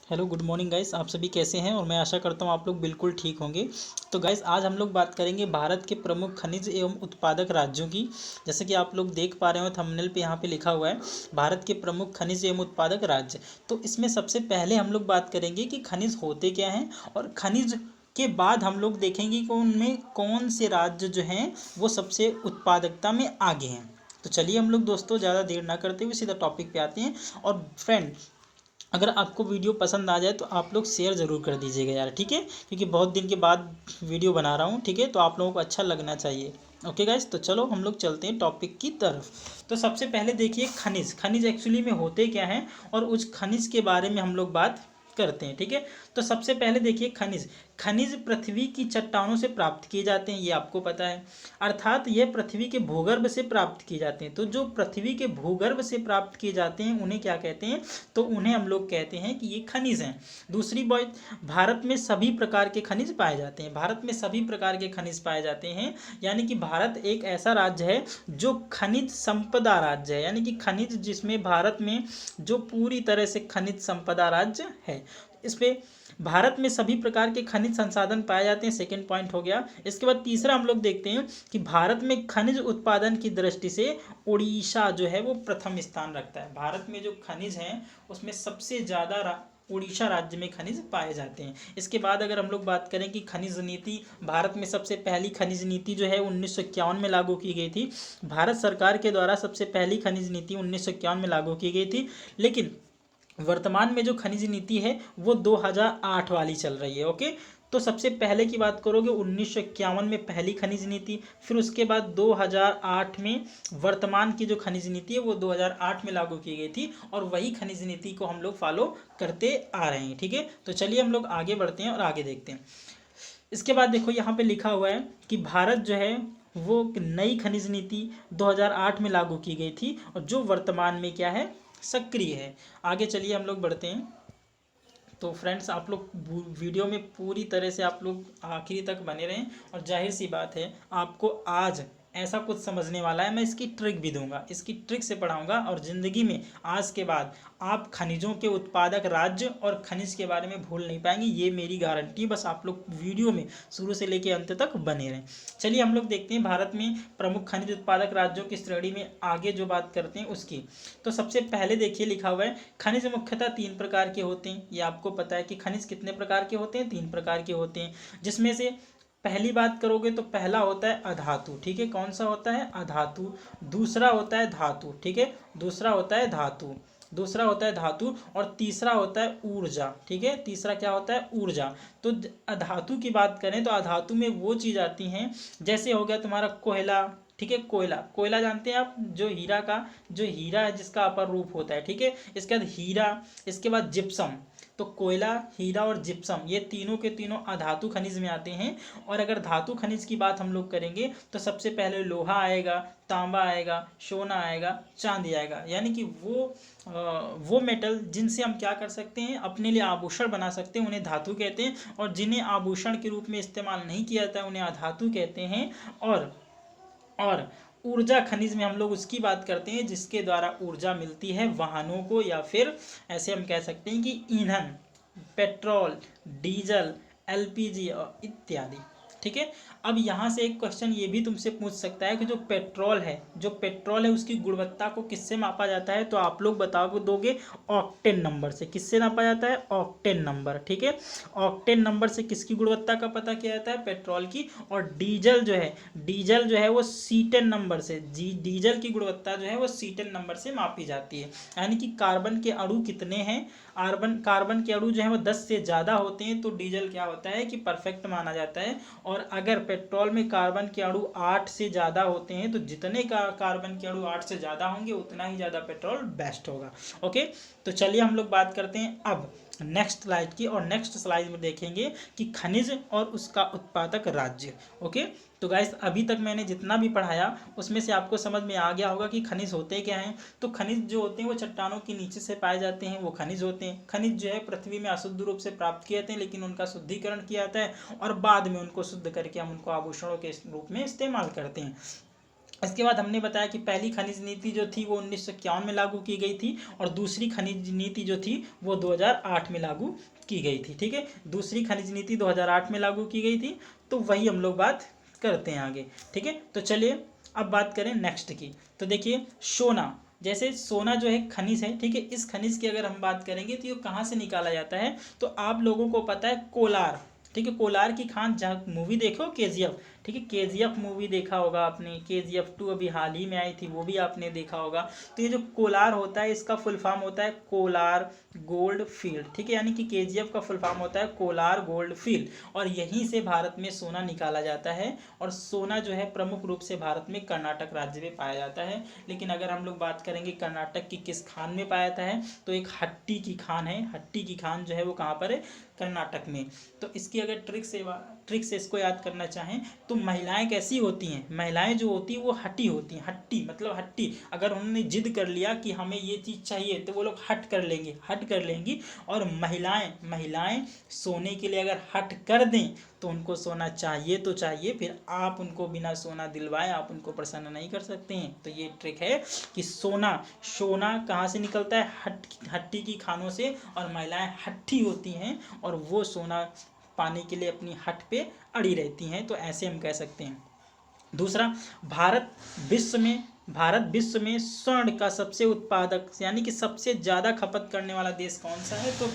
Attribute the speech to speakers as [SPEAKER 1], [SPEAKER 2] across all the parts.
[SPEAKER 1] Hello good morning guys, आप सभी कैसे हैं। और मैं आशा करता हूं आप लोग बिल्कुल ठीक होंगे। तो गाइस आज हम लोग बात करेंगे भारत के प्रमुख खनिज एवं उत्पादक राज्यों की। जैसे कि आप लोग देख पा रहे हो थंबनेल पे यहाँ पे लिखा हुआ है भारत के प्रमुख खनिज एवं उत्पादक राज्य। तो इसमें सबसे पहले हम लोग बात करेंगे कि खनिज होते क्या हैं, और खनिज के बाद हम लोग देखेंगे कि उनमें कौन से राज्य जो हैं वो सबसे उत्पादकता में आगे हैं। तो चलिए हम लोग दोस्तों ज़्यादा देर ना करते हुए सीधा टॉपिक पे आते हैं। और फ्रेंड, अगर आपको वीडियो पसंद आ जाए तो आप लोग शेयर ज़रूर कर दीजिएगा यार, ठीक है, क्योंकि बहुत दिन के बाद वीडियो बना रहा हूँ, ठीक है, तो आप लोगों को अच्छा लगना चाहिए। ओके गाइस, तो चलो हम लोग चलते हैं टॉपिक की तरफ। तो सबसे पहले देखिए खनिज खनिज एक्चुअली में होते क्या हैं, और उस खनिज के बारे में हम लोग बात करते हैं, ठीक है। तो सबसे पहले देखिए खनिज खनिज पृथ्वी की चट्टानों से प्राप्त किए जाते हैं, ये आपको पता है। अर्थात ये पृथ्वी के भूगर्भ से प्राप्त किए जाते हैं। तो जो पृथ्वी के भूगर्भ से प्राप्त किए जाते हैं उन्हें क्या कहते हैं, तो उन्हें हम लोग कहते हैं कि ये खनिज हैं। दूसरी बात, भारत में सभी प्रकार के खनिज पाए जाते हैं। भारत में सभी प्रकार के खनिज पाए जाते हैं, यानी कि भारत एक ऐसा राज्य है जो खनिज संपदा राज्य है, यानी कि खनिज जिसमें भारत में जो पूरी तरह से खनिज संपदा राज्य है। इस पे भारत में सभी प्रकार के खनिज संसाधन पाए जाते हैं, सेकंड पॉइंट हो गया। इसके बाद तीसरा हम लोग देखते हैं कि भारत में खनिज उत्पादन की दृष्टि से उड़ीसा जो है वो प्रथम स्थान रखता है। भारत में जो खनिज हैं उसमें सबसे ज़्यादा उड़ीसा राज्य में खनिज पाए जाते हैं। इसके बाद अगर हम लोग बात करें कि खनिज नीति, भारत में सबसे पहली खनिज नीति जो है 1951 में लागू की गई थी। भारत सरकार के द्वारा सबसे पहली खनिज नीति 1951 में लागू की गई थी, लेकिन वर्तमान में जो खनिज नीति है वो 2008 वाली चल रही है। ओके, तो सबसे पहले की बात करोगे 1951 में पहली खनिज नीति, फिर उसके बाद 2008 में वर्तमान की जो खनिज नीति है वो 2008 में लागू की गई थी, और वही खनिज नीति को हम लोग फॉलो करते आ रहे हैं, ठीक है। तो चलिए हम लोग आगे बढ़ते हैं और आगे देखते हैं। इसके बाद देखो यहाँ पे लिखा हुआ है कि भारत जो है वो नई खनिज नीति 2008 में लागू की गई थी, और जो वर्तमान में क्या है, सक्रिय है। आगे चलिए हम लोग बढ़ते हैं। तो फ्रेंड्स आप लोग वीडियो में पूरी तरह से आप लोग आखिरी तक बने रहें, और जाहिर सी बात है आपको आज ऐसा कुछ समझने वाला है, मैं इसकी ट्रिक भी दूंगा, इसकी ट्रिक से पढ़ाऊंगा, और ज़िंदगी में आज के बाद आप खनिजों के उत्पादक राज्य और खनिज के बारे में भूल नहीं पाएंगे, ये मेरी गारंटी। बस आप लोग वीडियो में शुरू से लेकर अंत तक बने रहें। चलिए हम लोग देखते हैं भारत में प्रमुख खनिज उत्पादक राज्यों की श्रेणी में आगे जो बात करते हैं उसकी। तो सबसे पहले देखिए लिखा हुआ है खनिज मुख्यतः 3 प्रकार के होते हैं। ये आपको पता है कि खनिज कितने प्रकार के होते हैं, 3 प्रकार के होते हैं, जिसमें से पहली बात करोगे तो पहला होता है अधातु, ठीक है। कौन सा होता है, अधातु। दूसरा होता है धातु, ठीक है, दूसरा होता है धातु, दूसरा होता है धातु। और तीसरा होता है ऊर्जा, ठीक है, तीसरा क्या होता है, ऊर्जा। तो अधातु की बात करें तो अधातु में वो चीज़ आती हैं, जैसे हो गया तुम्हारा कोयला, ठीक है, कोयला, कोयला जानते हैं आप, जो हीरा का, जो हीरा है जिसका अपर रूप होता है, ठीक है। इसके बाद हीरा, इसके बाद जिप्सम। तो कोयला, हीरा और जिप्सम ये तीनों के तीनों अधातु खनिज में आते हैं। और अगर धातु खनिज की बात हम लोग करेंगे तो सबसे पहले लोहा आएगा, तांबा आएगा, सोना आएगा, चांदी आएगा, यानी कि वो मेटल जिनसे हम क्या कर सकते हैं, अपने लिए आभूषण बना सकते हैं, उन्हें धातु कहते हैं। और जिन्हें आभूषण के रूप में इस्तेमाल नहीं किया जाता है उन्हें अधातु कहते हैं। और ऊर्जा खनिज में हम लोग उसकी बात करते हैं जिसके द्वारा ऊर्जा मिलती है वाहनों को, या फिर ऐसे हम कह सकते हैं कि ईंधन, पेट्रोल, डीजल, एलपीजी और इत्यादि, ठीक है। अब यहाँ से एक क्वेश्चन ये भी तुमसे पूछ सकता है कि जो पेट्रोल है, जो पेट्रोल है उसकी गुणवत्ता को किससे मापा जाता है, तो आप लोग बताओ दोगे ऑक्टेन नंबर से। किससे नापा जाता है, ऑक्टेन नंबर, ठीक है। ऑक्टेन नंबर से किसकी गुणवत्ता का पता किया जाता है, पेट्रोल की। और डीजल जो है वो सीटेन नंबर से, डीजल की गुणवत्ता जो है वो सीटेन नंबर से मापी जाती है। यानी कि कार्बन के अणु कितने हैं, कार्बन के अणु जो है वो 10 से ज़्यादा होते हैं तो डीजल क्या होता है कि परफेक्ट माना जाता है। और अगर पेट्रोल में कार्बन के अणु 8 से ज़्यादा होते हैं तो जितने का कार्बन के अणु 8 से ज़्यादा होंगे उतना ही ज़्यादा पेट्रोल बेस्ट होगा। ओके, तो चलिए हम लोग बात करते हैं अब नेक्स्ट स्लाइड की, और नेक्स्ट स्लाइड में देखेंगे कि खनिज और उसका उत्पादक राज्य। ओके, तो गाइस अभी तक मैंने जितना भी पढ़ाया उसमें से आपको समझ में आ गया होगा कि खनिज होते क्या हैं। तो खनिज जो होते हैं वो चट्टानों के नीचे से पाए जाते हैं, वो खनिज होते हैं। खनिज जो है पृथ्वी में अशुद्ध रूप से प्राप्त किए जाते हैं, लेकिन उनका शुद्धिकरण किया जाता है और बाद में उनको शुद्ध करके हम उनको आभूषणों के रूप में इस्तेमाल करते हैं। इसके बाद हमने बताया कि पहली खनिज नीति जो थी वो 1951 में लागू की गई थी, और दूसरी खनिज नीति जो थी वो 2008 में लागू की गई थी। ठीक है, दूसरी खनिज नीति 2008 में लागू की गई थी, तो वही हम लोग बात करते हैं आगे। ठीक है, तो चलिए अब बात करें नेक्स्ट की। तो देखिए सोना, जैसे सोना जो है खनिज है, ठीक है, इस खनिज की अगर हम बात करेंगे तो ये कहाँ से निकाला जाता है, तो आप लोगों को पता है कोलार। ठीक है, कोलार की खान, जहाँ मूवी देखो केजीएफ, ठीक है, केजीएफ मूवी देखा होगा आपने, केजीएफ 2 अभी हाल ही में आई थी, वो भी आपने देखा होगा। तो ये जो कोलार होता है इसका फुल फॉर्म होता है कोलार गोल्ड फील्ड। ठीक है, यानी कि केजीएफ का फुल फॉर्म होता है कोलार गोल्ड फील्ड, और यहीं से भारत में सोना निकाला जाता है। और सोना जो है प्रमुख रूप से भारत में कर्नाटक राज्य में पाया जाता है। लेकिन अगर हम लोग बात करेंगे कर्नाटक की किस खान में पाया जाता है, तो एक हट्टी की खान है। हट्टी की खान जो है वो कहाँ पर है, कर्नाटक में। तो इसकी अगर ट्रिक से इसको याद करना चाहें तो महिलाएं कैसी होती हैं, महिलाएं जो होती हैं वो हटी होती हैं। हट्टी मतलब हट्टी, अगर उन्होंने जिद कर लिया कि हमें ये चीज़ चाहिए तो वो लोग हट कर लेंगी। और महिलाएं सोने के लिए अगर हट कर दें तो उनको सोना चाहिए तो चाहिए, फिर आप उनको बिना सोना दिलवाए आप उनको प्रसन्न नहीं कर सकते हैं। तो ये ट्रिक है कि सोना कहाँ से निकलता है, हट्टी की खानों से, और महिलाएं हट्टी होती हैं और वो सोना पाने के लिए अपनी हट पे अड़ी रहती हैं। तो ऐसे हम कह सकते हैं। दूसरा, भारत विश्व में स्वर्ण का सबसे उत्पादक यानी कि सबसे ज़्यादा खपत करने वाला देश कौन सा है, तो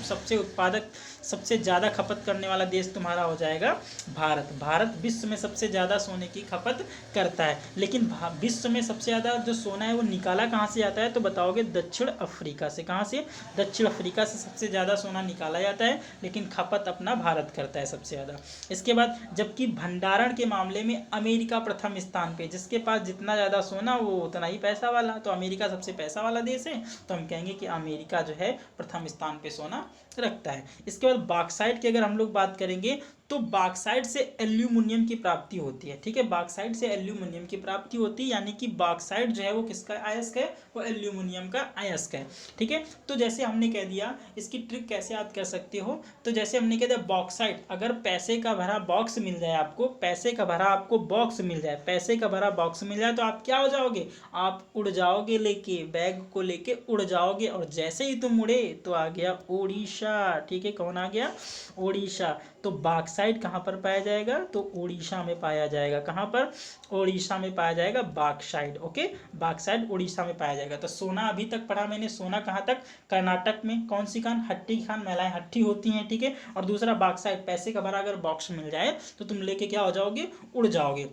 [SPEAKER 1] सबसे ज़्यादा खपत करने वाला देश तुम्हारा हो जाएगा भारत विश्व में सबसे ज़्यादा सोने की खपत करता है। लेकिन विश्व में सबसे ज़्यादा जो सोना है वो निकाला कहाँ से जाता है, तो बताओगे दक्षिण अफ्रीका से। कहाँ से, दक्षिण अफ्रीका से सबसे ज़्यादा सोना निकाला जाता है, लेकिन खपत अपना भारत करता है सबसे ज़्यादा। इसके बाद जबकि भंडारण के मामले में अमेरिका प्रथम स्थान पे, जिसके पास जितना ज़्यादा सोना वो उतना ही पैसा वाला, तो अमेरिका सबसे पैसा वाला देश है, तो हम कहेंगे कि अमेरिका जो है प्रथम स्थान पे सोना रखता है। इसके बाद बॉक्साइट की अगर हम लोग बात करेंगे तो बॉक्साइट से एल्यूमिनियम की प्राप्ति होती है। ठीक है, बॉक्साइट से एल्यूमिनियम की प्राप्ति होती है, यानी कि बॉक्साइट जो है वो किसका अयस्क है, वो एल्यूमिनियम का अयस्क है। ठीक है, तो जैसे हमने कह दिया, इसकी ट्रिक कैसे याद कर सकते हो, तो जैसे हमने कह दिया बॉक्साइट, अगर पैसे का भरा बॉक्स मिल जाए आपको, पैसे का भरा आपको बॉक्स मिल जाए, पैसे का भरा बॉक्स मिल जाए, तो आप क्या हो जाओगे, आप उड़ जाओगे, लेके बैग को लेके उड़ जाओगे, और जैसे ही तुम उड़े तो आ गया उड़ीसा। ठीक है, कौन आ गया, उड़ीसा। तो बॉक्साइट कहाँ पर पाया जाएगा, तो उड़ीसा में पाया जाएगा। कहाँ पर, उड़ीसा में पाया जाएगा बॉक्साइट। ओके, बॉक्साइट उड़ीसा में पाया जाएगा। तो सोना अभी तक पढ़ा मैंने, सोना कहाँ तक, कर्नाटक में। कौन सी खान, हट्टी की खान, महिलाएं हट्टी होती हैं। ठीक है, और दूसरा बॉक्साइट, पैसे का भरा अगर बॉक्स मिल जाए तो तुम लेके क्या हो जाओगे, उड़ जाओगे।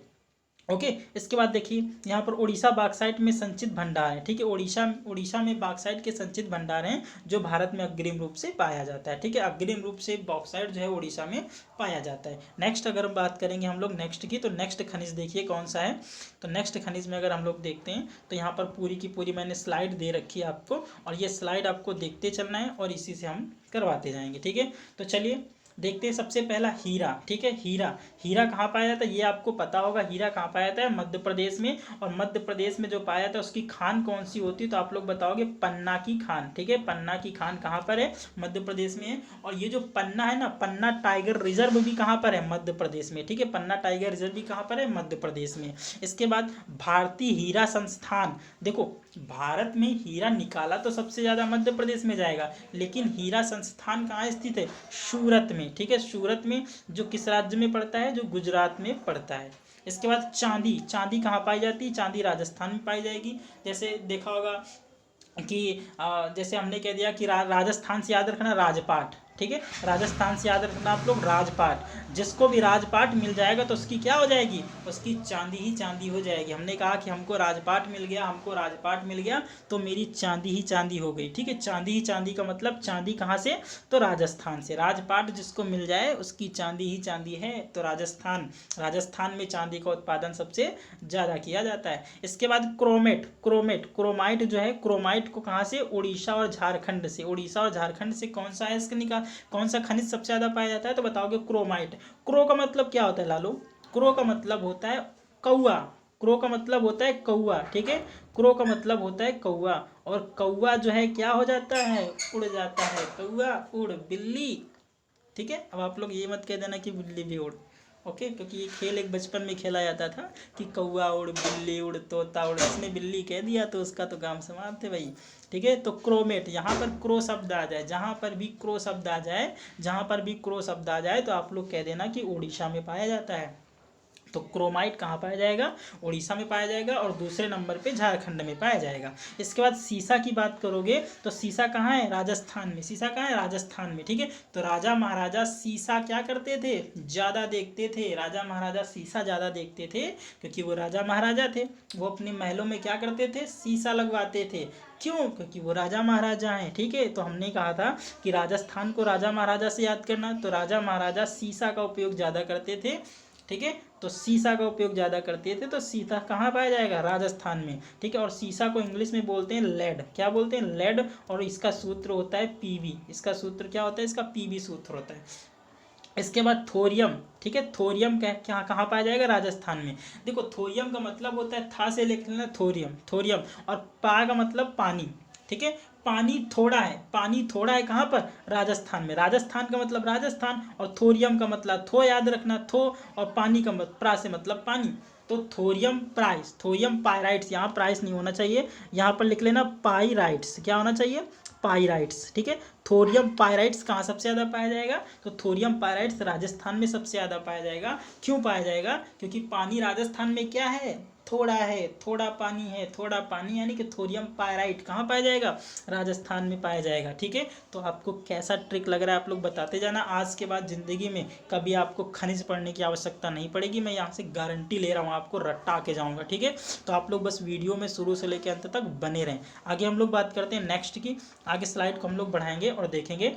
[SPEAKER 1] ओके, इसके बाद देखिए यहाँ पर उड़ीसा बॉक्साइट में संचित भंडार है। ठीक है, उड़ीसा में बॉक्साइट के संचित भंडार हैं जो भारत में अग्रिम रूप से पाया जाता है। ठीक है, अग्रिम रूप से बॉक्साइट जो है उड़ीसा में पाया जाता है। नेक्स्ट अगर हम बात करेंगे हम लोग नेक्स्ट की, तो नेक्स्ट खनिज देखिए कौन सा है। तो नेक्स्ट खनिज में अगर हम लोग देखते हैं तो यहाँ पर पूरी की पूरी मैंने स्लाइड दे रखी है आपको, और ये स्लाइड आपको देखते चलना है और इसी से हम करवाते जाएंगे। ठीक है, तो चलिए देखते हैं। सबसे पहला हीरा। ठीक है, हीरा कहाँ पाया जाता है, ये आपको पता होगा। हीरा कहाँ पाया जाता है, मध्य प्रदेश में। और मध्य प्रदेश में जो पाया जाता है उसकी खान कौन सी होती है, तो आप लोग बताओगे पन्ना की खान। ठीक है, पन्ना की खान कहाँ पर है, मध्य प्रदेश में है। और ये जो पन्ना है ना, पन्ना टाइगर रिजर्व भी कहाँ पर है, मध्य प्रदेश में। ठीक है, पन्ना टाइगर रिजर्व भी कहाँ पर है, मध्य प्रदेश में। इसके बाद भारतीय हीरा संस्थान, देखो भारत में हीरा निकाला तो सबसे ज़्यादा मध्य प्रदेश में जाएगा, लेकिन हीरा संस्थान कहाँ स्थित है, सूरत में। ठीक है, सूरत में, जो किस राज्य में पड़ता है, जो गुजरात में पड़ता है। इसके बाद चांदी कहाँ पाई जाती है, चांदी राजस्थान में पाई जाएगी। जैसे देखा होगा कि जैसे हमने कह दिया कि राजस्थान से याद रखना राजपाट। ठीक है, राजस्थान से याद रखना आप लोग राजपाट। जिसको भी राजपाट मिल जाएगा तो उसकी क्या हो जाएगी, उसकी चांदी ही चांदी हो जाएगी। हमने कहा कि हमको राजपाट मिल गया तो मेरी चांदी ही चांदी हो गई। ठीक है, चांदी ही चांदी का मतलब चांदी कहाँ से, तो राजस्थान से। राजपाट जिसको मिल जाए उसकी चांदी ही चांदी है। तो राजस्थान में चांदी का उत्पादन सबसे ज़्यादा किया जाता है। इसके बाद क्रोमाइट जो है, क्रोमाइट को कहाँ से, उड़ीसा और झारखंड से कौन सा खनिज सबसे ज़्यादा पाया जाता है, तो बताओगे क्रोमाइट। क्रो का मतलब क्या होता है लालू, क्रो का मतलब होता है कौआ। क्रो का मतलब होता है कौआ। ठीक है, क्रो का मतलब होता है कौआ, और कौआ जो है क्या हो जाता है, उड़ जाता है। कौआ उड़, बिल्ली। ठीक है, अब आप लोग ये मत कह देना कि बिल्ली भी उड़, ओके, क्योंकि ये खेल एक बचपन में खेला जाता था कि कौवा उड़, बिल्ली उड़, तोता उड़, इसने बिल्ली कह दिया तो उसका तो काम समाप्त है भाई। ठीक है, तो क्रोमेट, यहाँ पर क्रो शब्द आ जाए, जहाँ पर भी क्रो शब्द आ जाए, जहाँ पर भी क्रो शब्द आ जाए तो आप लोग कह देना कि उड़ीसा में पाया जाता है। तो क्रोमाइट कहाँ पाया जाएगा? उड़ीसा में पाया जाएगा, और दूसरे नंबर पे झारखंड में पाया जाएगा। इसके बाद सीसा की बात करोगे तो सीसा कहाँ है? राजस्थान में। सीसा कहाँ है? राजस्थान में। ठीक है, तो राजा महाराजा सीसा क्या करते थे? ज़्यादा देखते थे। राजा महाराजा सीसा ज़्यादा देखते थे क्योंकि वो राजा महाराजा थे। वो अपने महलों में क्या करते थे? सीसा लगवाते थे। क्यों? क्योंकि वो राजा महाराजा हैं। ठीक है, तो हमने कहा था कि राजस्थान को राजा महाराजा से याद करना, तो राजा महाराजा सीसा का उपयोग ज़्यादा करते थे। ठीक है, तो सीसा का उपयोग ज़्यादा करते थे, तो सीसा कहाँ पाया जाएगा? राजस्थान में। ठीक है, और सीसा को इंग्लिश में बोलते हैं लेड। क्या बोलते हैं? लेड। और इसका सूत्र होता है पीवी। इसका सूत्र क्या होता है? इसका पीवी सूत्र होता है। इसके बाद थोरियम। ठीक है, थोरियम क्या कहाँ पाया जाएगा? राजस्थान में। देखो, थोरियम का मतलब होता है, था से लिख लेना थोरियम, थोरियम, और पा का मतलब पानी। ठीक है, पानी थोड़ा है, पानी थोड़ा है कहाँ पर? राजस्थान में। राजस्थान का मतलब राजस्थान, और थोरियम का मतलब थो याद रखना, थो, और पानी का प्रा से मतलब पानी। तो थोरियम प्राइस, थोरियम पायराइट्स, यहाँ प्राइस नहीं होना चाहिए, यहाँ पर लिख लेना पाइराइट्स। क्या होना चाहिए? पाइराइट्स। ठीक है, थोरियम पायराइट्स कहाँ सबसे ज़्यादा पाया जाएगा? तो थोरियम पायराइट्स राजस्थान में सबसे ज़्यादा पाया जाएगा। क्यों पाया जाएगा? क्योंकि पानी राजस्थान में क्या है? थोड़ा है, थोड़ा पानी है, थोड़ा पानी, यानी कि थोरियम पायराइट कहाँ पाया जाएगा? राजस्थान में पाया जाएगा। ठीक है, तो आपको कैसा ट्रिक लग रहा है आप लोग बताते जाना। आज के बाद ज़िंदगी में कभी आपको खनिज पढ़ने की आवश्यकता नहीं पड़ेगी, मैं यहाँ से गारंटी ले रहा हूँ, आपको रट्टा के जाऊँगा। ठीक है, तो आप लोग बस वीडियो में शुरू से लेकर अंत तक बने रहें। आगे हम लोग बात करते हैं नेक्स्ट की। आगे स्लाइड को हम लोग बढ़ाएंगे और देखेंगे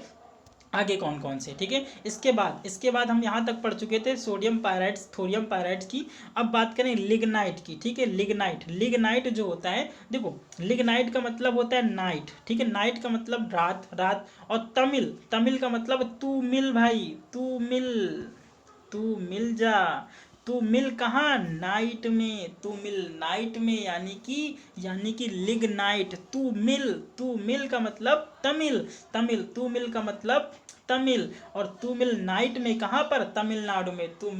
[SPEAKER 1] आगे कौन कौन से। ठीक है, इसके बाद हम यहाँ तक पढ़ चुके थे सोडियम पायराइट्स, थोरियम पायराइट्स की। अब बात करें लिग्नाइट की। ठीक है, लिग्नाइट, लिग्नाइट जो होता है, देखो लिग्नाइट का मतलब होता है नाइट। ठीक है, नाइट का मतलब रात, रात, और तमिल, तमिल का मतलब तू मिल भाई, तू मिल, तू मिल जा, तू मिल कहाँ? नाइट में, तू मिल नाइट में, यानी कि लिग्नाइट, तू मिल, तू मिल का मतलब तमिल, तमिल, तू मिल का मतलब तमिल, और तू मिल नाइट में कहाँ पर? तमिलनाडु में। तू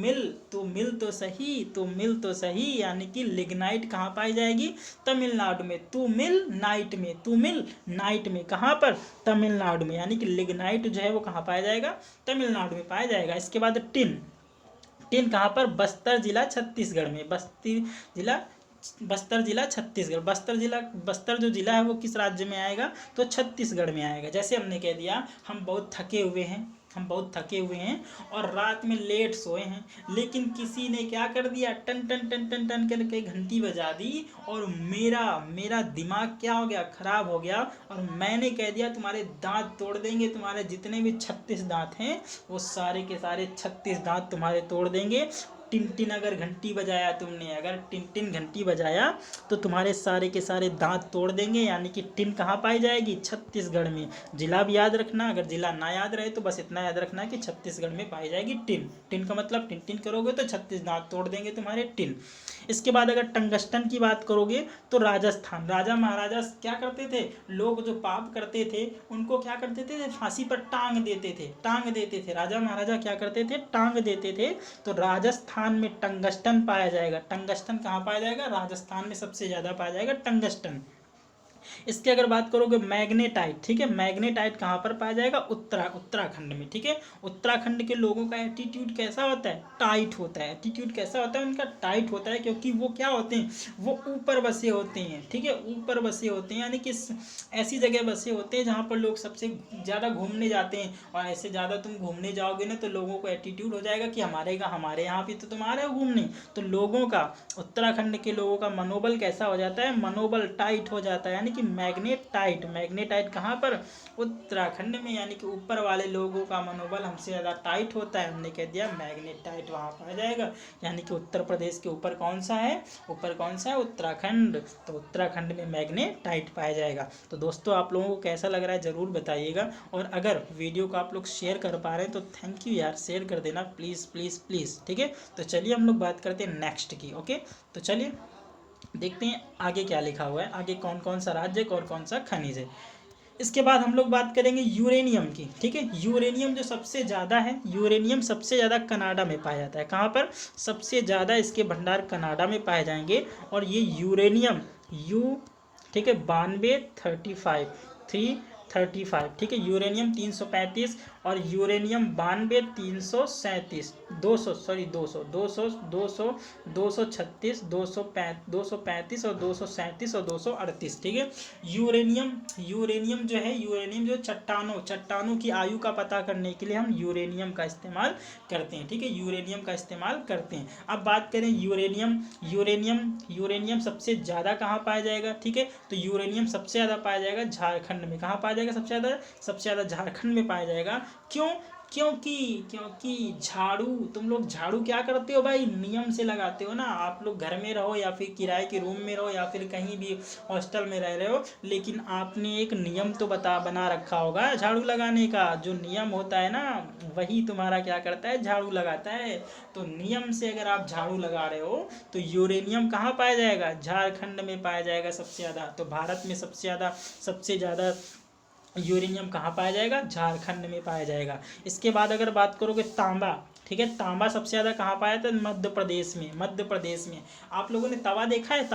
[SPEAKER 1] मिल तो सही, तू मिल तो सही, यानी कि लिग्नाइट कहाँ पाई जाएगी? तमिलनाडु में। तू मिल नाइट में, तू मिल नाइट में कहाँ पर? तमिलनाडु में, यानी कि लिग्नाइट जो है वो कहाँ पाया जाएगा? तमिलनाडु में पाया जाएगा। इसके बाद टिन, टिन कहाँ पर? बस्तर जिला छत्तीसगढ़ में। बस्तर जिला छत्तीसगढ़। बस्तर जो जिला है वो किस राज्य में आएगा? तो छत्तीसगढ़ में आएगा। जैसे हमने कह दिया हम बहुत थके हुए हैं और रात में लेट सोए हैं, लेकिन किसी ने क्या कर दिया? टन टन टन टन टन करके घंटी बजा दी, और मेरा दिमाग क्या हो गया? खराब हो गया, और मैंने कह दिया तुम्हारे दांत तोड़ देंगे, तुम्हारे जितने भी 36 दांत हैं वो सारे के सारे 36 दांत तुम्हारे तोड़ देंगे। टिन अगर घंटी बजाया तुमने, अगर टिन घंटी बजाया तो तुम्हारे सारे के सारे दांत तोड़ देंगे। यानी कि टिन कहाँ पाई जाएगी? छत्तीसगढ़ में। जिला भी याद रखना, अगर जिला ना याद रहे तो बस इतना याद रखना कि छत्तीसगढ़ में पाई जाएगी टिन। टिन का मतलब टिन करोगे तो 36 दांत तोड़ देंगे तुम्हारे टिन। इसके बाद अगर टंगस्टन की बात करोगे तो राजस्थान, राजा महाराजा क्या करते थे? लोग जो पाप करते थे उनको क्या करते थे? फांसी पर टांग देते थे। राजा महाराजा क्या करते थे? टांग देते थे। तो राजस्थान में टंगस्टन पाया जाएगा। टंगस्टन कहाँ पाया जाएगा? राजस्थान में सबसे ज़्यादा पाया जाएगा टंगस्टन। इसके अगर बात करोगे मैग्नेटाइट, ठीक है, मैग्नेटाइट कहाँ पर पाया जाएगा? उत्तराखंड में। ठीक है, उत्तराखंड के लोगों का एटीट्यूड कैसा होता है? टाइट होता है। एटीट्यूड कैसा होता है उनका? टाइट होता है, क्योंकि वो क्या होते हैं? वो ऊपर बसे होते हैं। ठीक है, ऊपर बसे होते हैं, यानी कि ऐसी जगह बसे होते हैं जहाँ पर लोग सबसे ज़्यादा घूमने जाते हैं, और ऐसे ज़्यादा तुम घूमने जाओगे ना तो लोगों को एटीट्यूड हो जाएगा कि हमारे यहाँ भी तो तुम आ रहे हो घूमने। तो लोगों का, उत्तराखंड के लोगों का मनोबल कैसा हो जाता है? मनोबल टाइट हो जाता है, यानी कि मैग्नेटाइट कहाँ पर? उत्तराखंड में। यानी कि ऊपर वाले लोगों का मनोबल हमसे ज़्यादा टाइट होता है, हमने कह दिया मैग्नेटाइट वहाँ पाया जाएगा। यानी कि उत्तर प्रदेश के ऊपर कौन सा है? उत्तराखंड। तो उत्तराखंड में मैग्नेटाइट पाया जाएगा। तो दोस्तों आप लोगों को कैसा लग रहा है ज़रूर बताइएगा, और अगर वीडियो को आप लोग शेयर कर पा रहे हैं तो थैंक यू यार, शेयर कर देना प्लीज़ प्लीज़ प्लीज़। ठीक है, तो चलिए हम लोग बात करते हैं नेक्स्ट की। ओके, तो चलिए देखते हैं आगे क्या लिखा हुआ है, आगे कौन कौन सा राज्य और कौन सा खनिज है। इसके बाद हम लोग बात करेंगे यूरेनियम की, ठीक है। यूरेनियम जो सबसे ज़्यादा है, यूरेनियम सबसे ज़्यादा कनाडा में पाया जाता है। कहाँ पर सबसे ज़्यादा इसके भंडार कनाडा में पाए जाएंगे। और ये यूरेनियम ठीक है 335, ठीक है। यूरेनियम 335 और यूरेनियम 337, 236, 235 और 237 और 238, ठीक है। यूरेनियम जो है, यूरेनियम जो चट्टानों की आयु का पता करने के लिए हम यूरेनियम का इस्तेमाल करते हैं, ठीक है। यूरेनियम का इस्तेमाल करते हैं। अब बात करें यूरेनियम सबसे ज़्यादा कहाँ पाया जाएगा, ठीक है। तो यूरेनियम सबसे ज़्यादा पाया जाएगा झारखंड में। कहाँ पाया जाएगा सबसे ज़्यादा झारखंड में पाया जाएगा। क्यों? क्योंकि झाड़ू, तुम लोग झाड़ू क्या करते हो भाई, नियम से लगाते हो ना। आप लोग घर में रहो या फिर किराए के रूम में रहो या फिर कहीं भी हॉस्टल में रह रहे हो, लेकिन आपने एक नियम तो बना रखा होगा झाड़ू लगाने का। जो नियम होता है ना, वही तुम्हारा क्या करता है, झाड़ू लगाता है। तो नियम से अगर आप झाड़ू लगा रहे हो तो यूरेनियम कहाँ पाया जाएगा, झारखंड में पाया जाएगा सबसे ज़्यादा। तो भारत में सबसे ज़्यादा यूरेनियम कहाँ पाया जाएगा, झारखंड में पाया जाएगा। इसके बाद अगर बात करोगे तांबा, ठीक है। तांबा सबसे ज़्यादा कहाँ पाया था, मध्य प्रदेश में। आप लोगों ने तवा देखा है,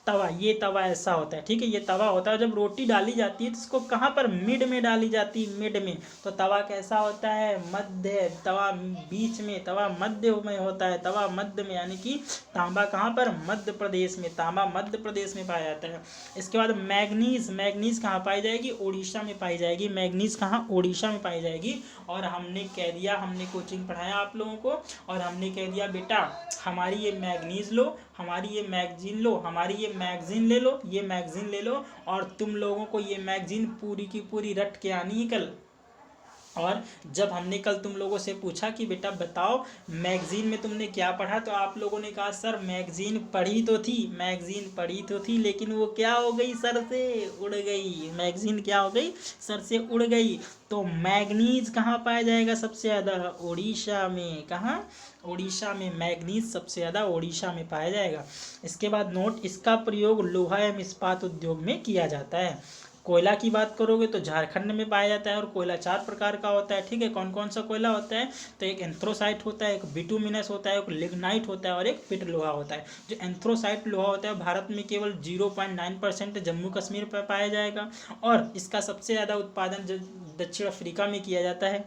[SPEAKER 1] तवा ये तवा ऐसा होता है, ठीक है। ये तवा होता है, जब रोटी डाली जाती है तो इसको कहाँ पर, मिड में डाली जाती है, मिड में। तो तवा कैसा होता है, मध्य। तवा बीच में, तवा मध्य में होता है, तवा मध्य में, यानी कि तांबा कहाँ पर, मध्य प्रदेश में। तांबा मध्य प्रदेश में पाया जाता है। इसके बाद मैग्नीज कहाँ पाई जाएगी, उड़ीसा में पाई जाएगी। मैग्नीज कहाँ, उड़ीसा में पाई जाएगी। और हमने कह दिया, हमने कोचिंग पढ़ाया आप लोगों को, और हमने कह दिया बेटा हमारी ये मैग्नीज लो, हमारी ये मैगजीन लो, हमारी ये मैगजीन ले लो, और तुम लोगों को ये मैगजीन पूरी की पूरी रट के आनी है कल। और जब हमने कल तुम लोगों से पूछा कि बेटा बताओ मैगजीन में तुमने क्या पढ़ा, तो आप लोगों ने कहा सर मैगजीन पढ़ी तो थी लेकिन वो क्या हो गई, सर से उड़ गई। मैगजीन क्या हो गई, सर से उड़ गई। तो मैग्नीज कहाँ पाया जाएगा सबसे ज़्यादा, उड़ीसा में। कहाँ, उड़ीसा में। मैग्नीज सबसे ज़्यादा उड़ीसा में पाया जाएगा। इसके बाद नोट, इसका प्रयोग लोहा एवं इस्पात उद्योग में किया जाता है। कोयला की बात करोगे तो झारखंड में पाया जाता है। और कोयला 4 प्रकार का होता है, ठीक है। कौन कौन सा कोयला होता है, तो एक एंथ्रोसाइट होता है, एक बिटुमिनस होता है, एक लिग्नाइट होता है और एक पिट लोहा होता है। जो एंथ्रोसाइट लोहा होता है भारत में केवल 0.9% जम्मू कश्मीर पर पाया जाएगा। और इसका सबसे ज़्यादा उत्पादन दक्षिण अफ्रीका में किया जाता है,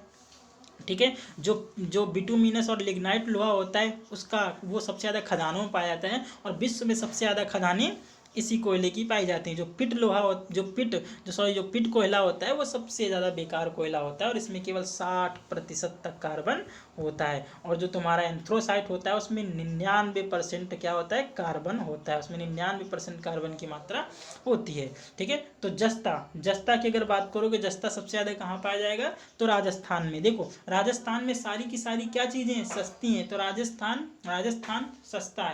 [SPEAKER 1] ठीक है। जो बिटुमिनस और लिग्नाइट लोहा होता है उसका वो सबसे ज़्यादा खदानों में पाया जाता है। और विश्व में सबसे ज़्यादा खदानें इसी कोयले की पाई जाती हैं। जो पिट कोयला होता है वो सबसे ज़्यादा बेकार कोयला होता है और इसमें केवल 60% तक कार्बन होता है। और जो तुम्हारा एंथ्रोसाइट होता है उसमें 99% क्या होता है, कार्बन होता है। उसमें 99% कार्बन की मात्रा होती है, ठीक है। तो जस्ता की अगर बात करोगे, जस्ता सबसे ज़्यादा कहाँ पाया जाएगा, तो राजस्थान में। देखो राजस्थान में सारी की सारी क्या चीज़ें सस्ती हैं, तो राजस्थान सस्ता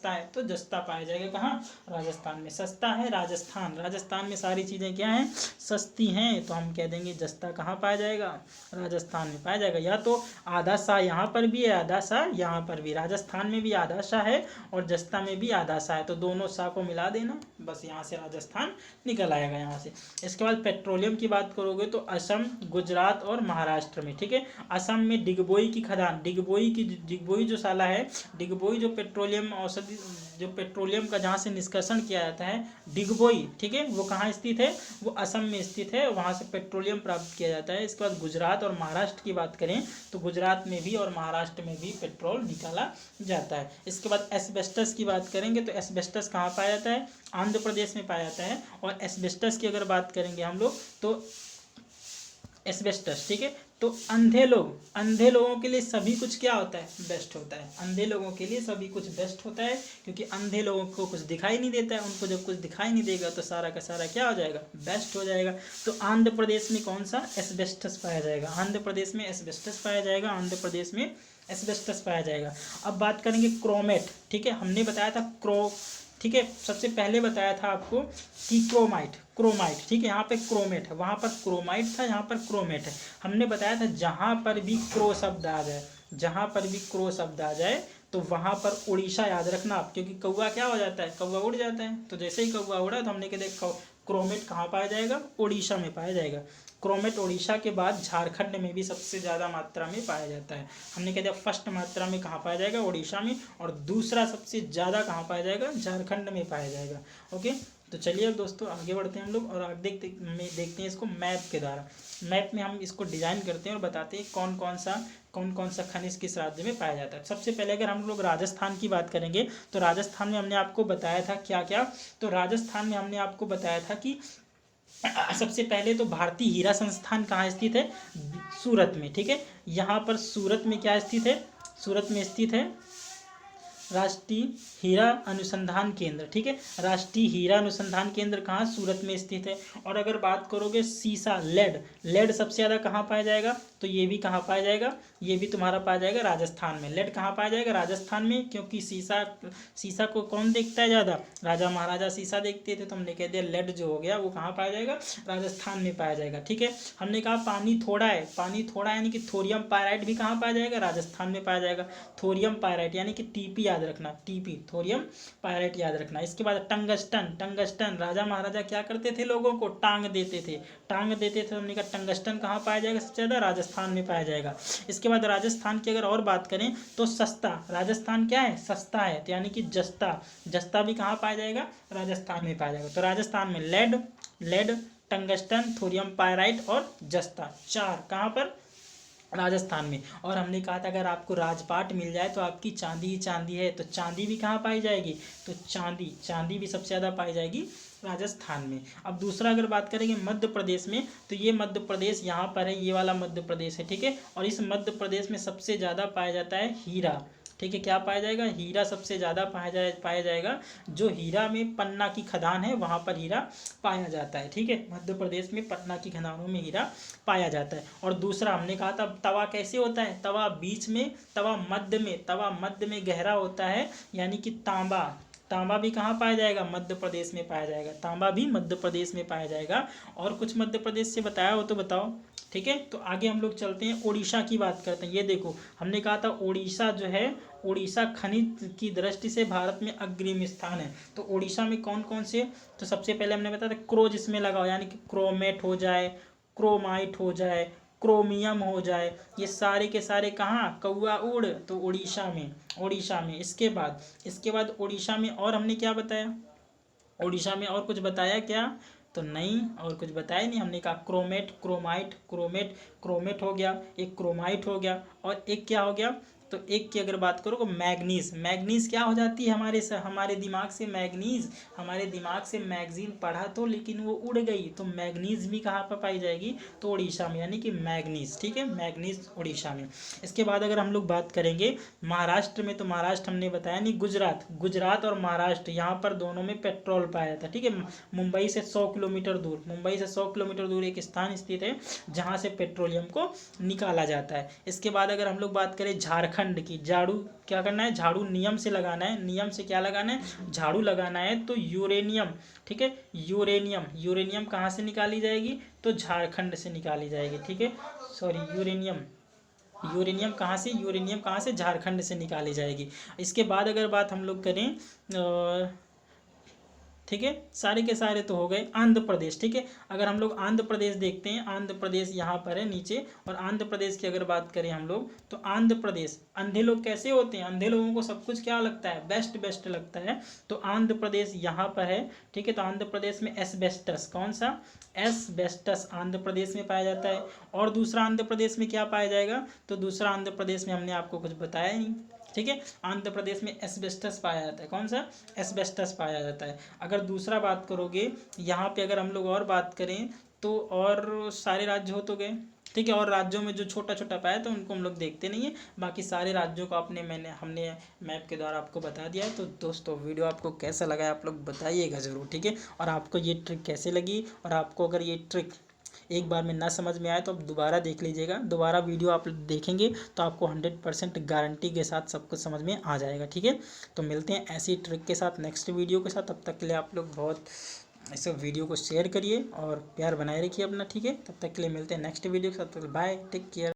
[SPEAKER 1] है, तो जस्ता पाया जाएगा कहाँ, राजस्थान में। सस्ता है राजस्थान में सारी चीज़ें क्या हैं, सस्ती हैं, तो हम कह देंगे जस्ता कहाँ पाया जाएगा, राजस्थान में पाया जाएगा। या तो आधा सा यहाँ पर भी है, आधा सा यहाँ पर भी। राजस्थान में भी आधा सा है और जस्ता में भी आधा सा है, तो दोनों सा को मिला देना, बस यहाँ से राजस्थान निकल आएगा यहाँ से। इसके बाद पेट्रोलियम की बात करोगे तो असम, गुजरात और महाराष्ट्र में, ठीक है। असम में डिगबोई की खदान, डिगबोई जो साला है, डिगबोई जो पेट्रोलियम का जहाँ से निष्कर्षण किया जाता है, डिगबोई, ठीक है, वो कहाँ स्थित है, वो असम में स्थित है, वहाँ से पेट्रोलियम प्राप्त किया जाता है। इसके बाद गुजरात और महाराष्ट्र की बात करें तो गुजरात में भी और महाराष्ट्र में भी पेट्रोल निकाला जाता है। इसके बाद एस्बेस्टस की बात करेंगे तो एस्बेस्टस कहाँ पाया जाता है, आंध्र प्रदेश में पाया जाता है। और एस्बेस्टस की अगर बात करेंगे हम लोग तो एस्बेस्टस, ठीक है, तो अंधे लोगों के लिए सभी कुछ क्या होता है, बेस्ट होता है। अंधे लोगों के लिए सभी कुछ बेस्ट होता है, क्योंकि अंधे लोगों को कुछ दिखाई नहीं देता है। उनको जब कुछ दिखाई नहीं देगा तो सारा का सारा क्या हो जाएगा, बेस्ट हो जाएगा। तो आंध्र प्रदेश में कौन सा, एस्बेस्टस पाया जाएगा, आंध्र प्रदेश में एस्बेस्टस पाया जाएगा, आंध्र प्रदेश में एस्बेस्टस पाया जाएगा। अब बात करेंगे क्रोमेट, ठीक है, हमने बताया था ठीक है, सबसे पहले बताया था आपको कि क्रोमाइट, ठीक है, यहाँ पे क्रोमेट है, वहाँ पर क्रोमाइट था, यहाँ पर क्रोमेट है। हमने बताया था जहाँ पर भी क्रो शब्द आ जाए तो वहाँ पर उड़ीसा याद रखना आप, क्योंकि कौवा क्या हो जाता है, कौवा उड़ जाता है। तो जैसे ही कौवा उड़ा तो हमने कहा देखो क्रोमेट कहाँ पाया जाएगा? उड़ीसा में पाया जाएगा। क्रोमेट उड़ीसा के बाद झारखंड में भी सबसे ज़्यादा मात्रा में पाया जाता है। हमने कह दिया फर्स्ट मात्रा में कहाँ पाया जाएगा? उड़ीसा में, और दूसरा सबसे ज़्यादा कहाँ पाया जाएगा? झारखंड में पाया जाएगा। ओके, तो चलिए अब दोस्तों आगे बढ़ते हैं हम लोग और आगे देखते हैं इसको मैप के द्वारा। मैप में हम इसको डिज़ाइन करते हैं और बताते हैं कौन कौन सा खनिज किस राज्य में पाया जाता है। सबसे पहले अगर हम लोग राजस्थान की बात करेंगे तो राजस्थान में हमने आपको बताया था क्या क्या, तो राजस्थान में हमने आपको बताया था कि सबसे पहले तो भारतीय हीरा संस्थान कहाँ स्थित है? सूरत में। ठीक है, यहाँ पर सूरत में क्या स्थित है? सूरत में स्थित है राष्ट्रीय हीरा अनुसंधान केंद्र। ठीक है, राष्ट्रीय हीरा अनुसंधान केंद्र कहाँ? सूरत में स्थित है। और अगर बात करोगे सीसा, लेड सबसे ज़्यादा कहाँ पाया जाएगा? तो ये भी कहाँ पाया जाएगा? ये भी तुम्हारा पाया जाएगा राजस्थान में। लेड कहाँ पाया जाएगा? राजस्थान में, क्योंकि सीसा को कौन देखता है ज़्यादा? राजा महाराजा सीसा देखते थे, तो हमने कह दिया लेड जो हो गया वो कहाँ पाया जाएगा? राजस्थान में पाया जाएगा। ठीक है, हमने कहा पानी थोड़ा है यानी कि थोरियम पायराइट भी कहाँ पाया जाएगा? राजस्थान में पाया जाएगा। थोरियम पायराइट यानी कि टीपी याद रखना, टीपी थोरियम पायराइट याद रखना। इसके बाद टंगस्टन राजा महाराजा क्या करते थे? लोगों को टांग देते थे, तो हमने कहा टंगस्टन कहाँ पाया जाएगा? सबसे ज़्यादा राजस्थान में पाया जाएगा। इसके बाद राजस्थान की अगर और बात करें तो सस्ता, राजस्थान क्या है? सस्ता है, तो यानी कि जस्ता भी कहाँ पाया जाएगा? राजस्थान में पाया जाएगा। तो राजस्थान में लेड टंगस्टन, थोरियम पायराइट और जस्ता, 4 कहाँ पर? राजस्थान में। और हमने कहा था अगर आपको राजपाट मिल जाए तो आपकी चांदी ही चांदी है, तो चांदी भी कहाँ पाई जाएगी? तो चांदी भी सबसे ज़्यादा पाई जाएगी राजस्थान में। अब दूसरा अगर बात करेंगे मध्य प्रदेश में, तो ये मध्य प्रदेश यहाँ पर है, ये वाला मध्य प्रदेश है। ठीक है, और इस मध्य प्रदेश में सबसे ज़्यादा पाया जाता है हीरा। ठीक है, क्या पाया जाएगा? हीरा सबसे ज़्यादा पाया जाएगा। जो हीरा में पन्ना की खदान है वहाँ पर हीरा पाया जाता है। ठीक है, मध्य प्रदेश में पन्ना की खदानों में हीरा पाया जाता है। और दूसरा हमने कहा था तवा कैसे होता है? तवा बीच में, तवा मध्य में गहरा होता है, यानी कि तांबा भी कहाँ पाया जाएगा? मध्य प्रदेश में पाया जाएगा। तांबा भी मध्य प्रदेश में पाया जाएगा। और कुछ मध्य प्रदेश से बताया हो तो बताओ। ठीक है, तो आगे हम लोग चलते हैं, उड़ीसा की बात करते हैं। ये देखो हमने कहा था उड़ीसा जो है, उड़ीसा खनिज की दृष्टि से भारत में अग्रिम स्थान है। तो उड़ीसा में कौन कौन से? तो सबसे पहले हमने बताया था क्रोज इसमें लगाओ, यानी कि क्रोमेट हो जाए, क्रोमाइट हो जाए, क्रोमियम हो जाए, ये सारे के सारे कहाँ? कौआ उड़, तो उड़ीसा में। इसके बाद उड़ीसा में और हमने क्या बताया? उड़ीसा में और कुछ बताया क्या? तो नहीं, और कुछ बताया नहीं। हमने कहा क्रोमेट हो गया, एक क्रोमाइट हो गया, और एक क्या हो गया? तो एक की अगर बात करो तो मैग्नीज क्या हो जाती है हमारे दिमाग से मैगजीन पढ़ा तो, लेकिन वो उड़ गई, तो मैग्नीज भी कहाँ पर पाई जाएगी? तो उड़ीसा में, यानी कि मैग्नीज। ठीक है, मैग्नीज उड़ीसा में। इसके बाद अगर हम लोग बात करेंगे महाराष्ट्र में, तो महाराष्ट्र हमने बताया नहीं, गुजरात और महाराष्ट्र, यहाँ पर दोनों में पेट्रोल पाया जाता है। ठीक है, मुंबई से 100 किलोमीटर दूर एक स्थान स्थित है जहाँ से पेट्रोलियम को निकाला जाता है। इसके बाद अगर हम लोग बात करें झारखंड की, झाड़ू क्या करना है? झाड़ू नियम से लगाना है। नियम से क्या लगाना है? झाड़ू लगाना है। तो यूरेनियम, ठीक है, यूरेनियम कहाँ से निकाली जाएगी? तो झारखंड से निकाली जाएगी। ठीक है, सॉरी, यूरेनियम कहाँ से? झारखंड से निकाली जाएगी। इसके बाद अगर बात हम लोग करें, ठीक है, सारे के सारे तो हो गए। आंध्र प्रदेश, ठीक है, अगर हम लोग आंध्र प्रदेश देखते हैं, आंध्र प्रदेश यहाँ पर है नीचे। और आंध्र प्रदेश की अगर बात करें हम लोग, तो आंध्र प्रदेश, अंधे लोग कैसे होते हैं? अंधे लोगों को सब कुछ क्या लगता है? बेस्ट लगता है। तो आंध्र प्रदेश यहाँ पर है। ठीक है, तो आंध्र प्रदेश में एस्बेस्टस, कौन सा? एस्बेस्टस आंध्र प्रदेश में पाया जाता है। और दूसरा आंध्र प्रदेश में क्या पाया जाएगा? तो दूसरा आंध्र प्रदेश में हमने आपको कुछ बताया नहीं। ठीक है, आंध्र प्रदेश में एस्बेस्टस पाया जाता है। कौन सा? एस्बेस्टस पाया जाता है। अगर दूसरा बात करोगे यहाँ पे, अगर हम लोग और बात करें तो और सारे राज्य हो तो गए। ठीक है, और राज्यों में जो छोटा छोटा पाया तो उनको हम लोग देखते नहीं है। बाकी सारे राज्यों को हमने मैप के द्वारा आपको बता दिया है। तो दोस्तों वीडियो आपको कैसा लगा है आप लोग बताइएगा ज़रूर। ठीक है, और आपको ये ट्रिक कैसे लगी, और आपको अगर ये ट्रिक एक बार में ना समझ में आए तो आप दोबारा देख लीजिएगा। दोबारा वीडियो आप देखेंगे तो आपको 100% गारंटी के साथ सब कुछ समझ में आ जाएगा। ठीक है, तो मिलते हैं ऐसी ट्रिक के साथ नेक्स्ट वीडियो के साथ। तब तक के लिए आप लोग बहुत ऐसे वीडियो को शेयर करिए और प्यार बनाए रखिए अपना। ठीक है, तब तक के लिए मिलते हैं नेक्स्ट वीडियो के साथ। Bye, take care.